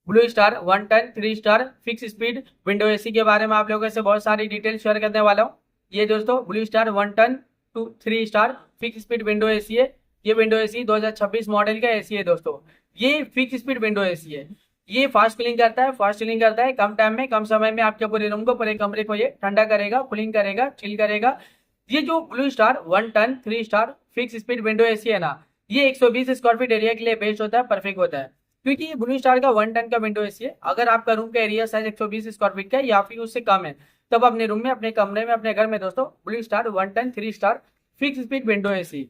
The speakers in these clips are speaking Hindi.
Blue Star 1 ton 3 star fix speed window AC के बारे में आप लोगों से बहुत सारी डिटेल शेयर करने वाला हूँ। ये दोस्तों Blue Star 1 ton 3 star fix speed window AC है। ये विंडो एसी 2026 मॉडल का एसी है दोस्तों। ये फिक्स स्पीड विंडो एसी है। ये फास्ट कूलिंग करता है, फास्ट कूलिंग करता है, कम टाइम में कम समय में आपके पूरे रूम को, पूरे कमरे को ये ठंडा करेगा, कूलिंग करेगा, चिल करेगा। ये जो Blue Star 1 ton 3 star fix speed window AC है ना, ये 120 स्क्वायर फीट एरिया के लिए बेस्ट होता है, परफेक्ट होता है। क्योंकि ये ब्लू स्टार का 1 टन का विंडो एसी है। अगर आपका रूम का एरिया साइज 120 स्क्वायर फीट का है या फिर उससे कम है, तब अपने रूम में, अपने कमरे में, अपने घर में दोस्तों Blue Star 1 ton 3 star fix speed window AC,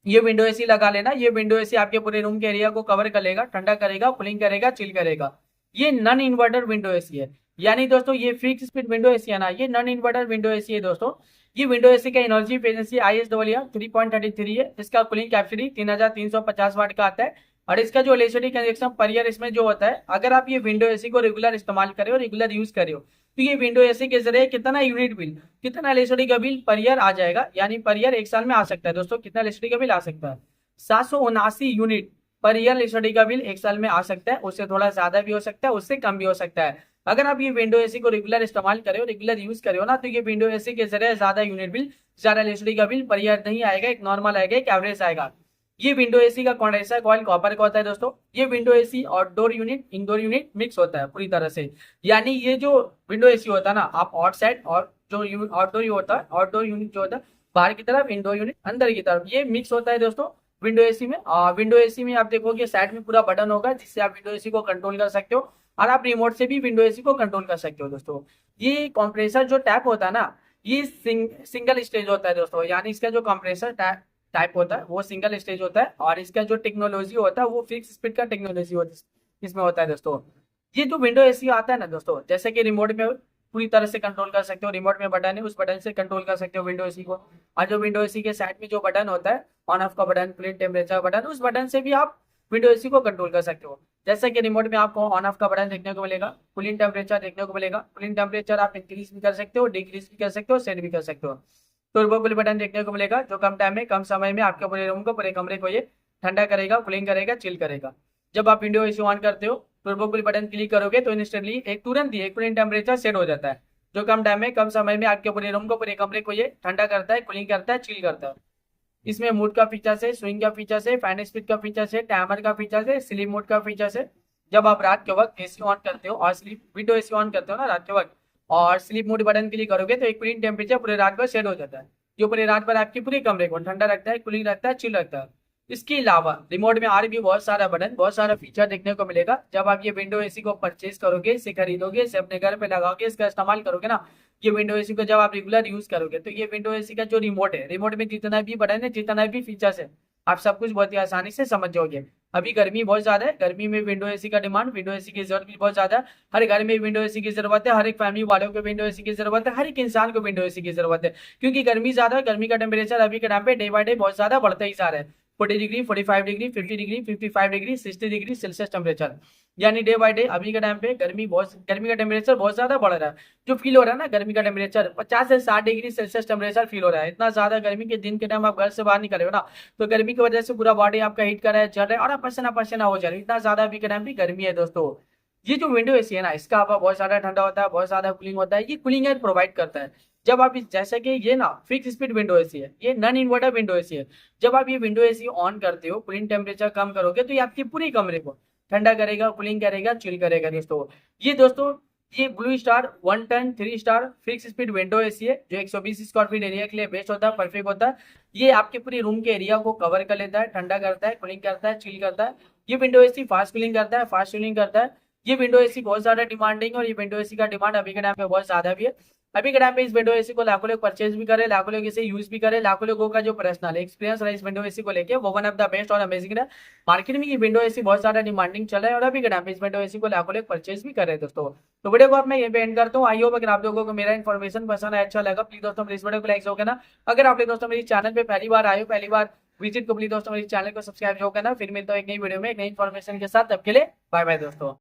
ये विंडो एसी लगा लेना। ये विंडो एसी आपके पूरे रूम के एरिया को कवर कर लेगा, ठंडा करेगा, कूलिंग करेगा, चिल करेगा। ये नॉन इन्वर्टर विंडो एसी है। यानी दोस्तों ये फिक्स स्पीड विंडो एसी है ना, ये नॉन इन्वर्टर विंडो एसी है दोस्तों। ये विंडो एसी का एनर्जी एफिशिएंसी ISWR 3.33 है। इसका कूलिंग कैपेसिटी 3350 वाट का आता है। और इसका जो इलेक्ट्रिसिटी कंजप्शन पर ईयर इसमें जो होता है, अगर आप ये विंडो एसी को रेगुलर इस्तेमाल करें और रेगुलर यूज करें तो ये विंडो एसी के जरिए कितना यूनिट बिल, कितना इलेक्ट्रिसिटी का बिल पर ईयर आ जाएगा, यानी पर ईयर एक साल में आ सकता है दोस्तों। कितना इलेक्ट्रिसिटी का बिल आ सकता है? 779 यूनिट पर ईयर इलेक्ट्रिसिटी का बिल एक साल में आ सकता है। उससे थोड़ा ज्यादा भी हो सकता है, उससे कम भी हो सकता है। अगर आप ये विंडो एसी को रेगुलर इस्तेमाल करें और रेगुलर यूज करें ना, तो ये विंडो एसी के जरिए ज्यादा यूनिट बिल, ज्यादा इलेक्ट्रिसिटी का बिल पर ईयर नहीं आएगा, एक नॉर्मल आएगा, एक एवरेज आएगा। ये विंडो एसी का कंडेंसर कॉइल कॉपर का होता है दोस्तों। ये window AC outdoor unit indoor unit mix होता है पूरी तरह से। यानी ये जो विंडो एसी होता है ना, आप आउटसाइड और जो आउटडोर होता है, आउटडोर यूनिट जो होता है बाहर की तरफ, इंडोर यूनिट अंदर की तरफ, ये मिक्स होता है दोस्तों विंडो एसी में। विंडो एसी में आप देखोगे साइड में पूरा बटन होगा, जिससे आप विंडो एसी को कंट्रोल कर सकते हो, और आप रिमोट से भी विंडो एसी को कंट्रोल कर सकते हो दोस्तों। ये कंप्रेसर जो टैप होता है ना, ये सिंगल स्टेज होता है दोस्तों। यानी इसका जो कंप्रेसर टाइप होता है वो सिंगल स्टेज होता है, और इसका जो टेक्नोलॉजी होता है वो फिक्स स्पीड का टेक्नोलॉजी इसमें होता है दोस्तों। ये जो विंडो एसी आता है ना दोस्तों, जैसे कि रिमोट में पूरी तरह से कंट्रोल कर सकते हो, रिमोट में बटन है, उस बटन से कंट्रोल कर सकते हो विंडो एसी को। और जो विंडो एसी के साइड में जो बटन होता है, ऑन ऑफ का बटन, कूलिंग टेम्परेचर बटन, उस बटन से भी आप विंडो एसी को कंट्रोल कर सकते हो। जैसे कि रिमोट में आपको ऑन ऑफ का बटन देखने को मिलेगा, कूलिंग टेम्परेचर देखने को मिलेगा। कूलिंग टेम्परेचर आप इंक्रीज भी कर सकते हो, डिक्रीज भी कर सकते हो, सेट भी कर सकते हो। टर्बो कूल बटन देखने को मिलेगा, जो कम टाइम में, कम समय में आपके पूरे रूम को, पूरे कमरे को ये ठंडा करेगा, कूलिंग करेगा, चिल करेगा। जब आप विंडो एसी ऑन करते हो, टर्बो कूल बटन क्लिक करोगे तो इंस्टेंटली तुरंत ही एक कूलिंग टेम्परेचर सेट हो जाता है, जो कम टाइम में, कम समय में आपके पूरे रूम को, पूरे कमरे को ये ठंडा करता है, कूलिंग करता है, चिल करता है। इसमें मूड का फीचर्स है, स्विंग का फीचर्स है, फैन स्पीड का फीचर्स है, टाइमर का फीचर्स है, स्लीप मोड का फीचर्स है। जब आप रात के वक्त एसी ऑन करते हो और स्लीप विंडो एसी ऑन करते हो ना रात के वक्त, और स्लीप मोड बटन क्लिक करोगे तो एक कूलिंग टेम्परेचर पूरे रात भर सेट हो जाता है, जो पूरे रात भर आपके पूरे कमरे को ठंडा रखता है, कूलिंग रखता है, चिल रखता है। इसके अलावा रिमोट में और भी बहुत सारा बटन, बहुत सारा फीचर देखने को मिलेगा। जब आप ये विंडो एसी को परचेज करोगे, इसे खरीदोगे, इसे अपने घर पे लगाओगे, इसका इस्तेमाल करोगे ना, ये विंडो एसी को जब आप रेगुलर यूज करोगे, तो ये विंडो एसी का जो रिमोट है, रिमोट में जितना भी बटन है, जितना भी फीचर्स है, आप सब कुछ बहुत ही आसानी से समझ जाओगे। अभी गर्मी बहुत ज्यादा है, गर्मी में विंडो एसी का डिमांड, विंडो एसी की जरूरत भी बहुत ज्यादा है। हर घर में विंडो एसी की जरूरत है, हर एक फैमिली वालों को विंडो एसी की जरूरत है, हर एक इंसान को विंडो एसी की जरूरत है। क्योंकि गर्मी ज्यादा है, गर्मी का टेम्परेचर अभी के टाइम पे डे बाय डे बहुत ज्यादा बढ़ता ही जा रहा है। 40 degree, 45 degree, 50 degree, 55 degree, 60 degree Celsius temperature, यानी डे बाय डे अभी के टाइम पे गर्मी का टेम्परेचर बहुत ज्यादा बढ़ रहा है। जो फील हो रहा है ना, गर्मी का टेम्परेचर 50 से 60 डिग्री सेल्सियस टेम्परेचर फील हो रहा है। इतना ज्यादा गर्मी के दिन के टाइम आप घर से बाहर निकले हो ना, तो गर्मी की वजह से पूरा बॉडी आपका हीट कर रहा है, जल रहा है, और आप पसीना पसीना हो जा रहा है। इतना ज्यादा अभी के टाइम पे गर्मी है दोस्तों। ये जो विंडो एसी है ना, इसका हवा बहुत ज्यादा ठंडा होता है, बहुत ज्यादा कूलिंग होता है, ये कूलिंग एयर प्रोवाइड करता है। जब आप जैसे कि ये ना फिक्स स्पीड विंडो एसी है, ये नॉन इन्वर्टर विंडो एसी है। जब आप ये विंडो एसी ऑन करते हो, कूलिंग टेम्परेचर कम करोगे, तो ये आपके पूरे कमरे को ठंडा करेगा, कूलिंग करेगा, चिल करेगा दोस्तों। ये दोस्तों ये Blue Star 1 ton 3 star fix speed window AC है, जो 120 स्क्वायर फीट एरिया के लिए बेस्ट होता है, परफेक्ट होता है। ये आपके पूरे रूम के एरिया को कवर कर लेता है, ठंडा करता है, कूलिंग करता है, चिल करता है। ये विंडो एसी फास्ट कूलिंग करता है, फास्ट कूलिंग करता है। ये विंडो एसी बहुत ज्यादा डिमांडिंग, और ये विंडो एसी का डिमांड अभी के टाइम पे बहुत ज्यादा भी है। अभी के टाइम पे इस विंडो एसी को लाखों लोग परचेज भी करे, लाखों लोग इसे यूज भी करे, लाखों लोगों का जो पर्सनल एक्सपीरियंस रहा इस विंडो एसी को लेके, वो वन ऑफ द बेस्ट और अमेजिंग है। मार्केट में ये विंडो एसी बहुत ज्यादा डिमांडिंग चल रहा है, और अभी के टाइम पे इस विंडो एसी को लाखों लोग परचेज भी कर रहे हैं दोस्तों। तो वीडियो को अब मैं ये पे एंड करता हूँ। आई होप अगर आप लोगों को मेरा इन्फॉर्मेशन पसंद है, अच्छा लगा, प्लीज दोस्तों मेरे इस वीडियो को लाइक हो ना। अगर आप दोस्तों मेरे चैनल पे पहली बार आए हो, पहली बार विजिट को, प्लीज दोस्तों मेरे चैनल को सब्सक्राइब हो ना। फिर मिलता हूँ एक नई वीडियो में एक नई इन्फॉर्मेशन के साथ। तब के लिए बाय बाय दोस्तों।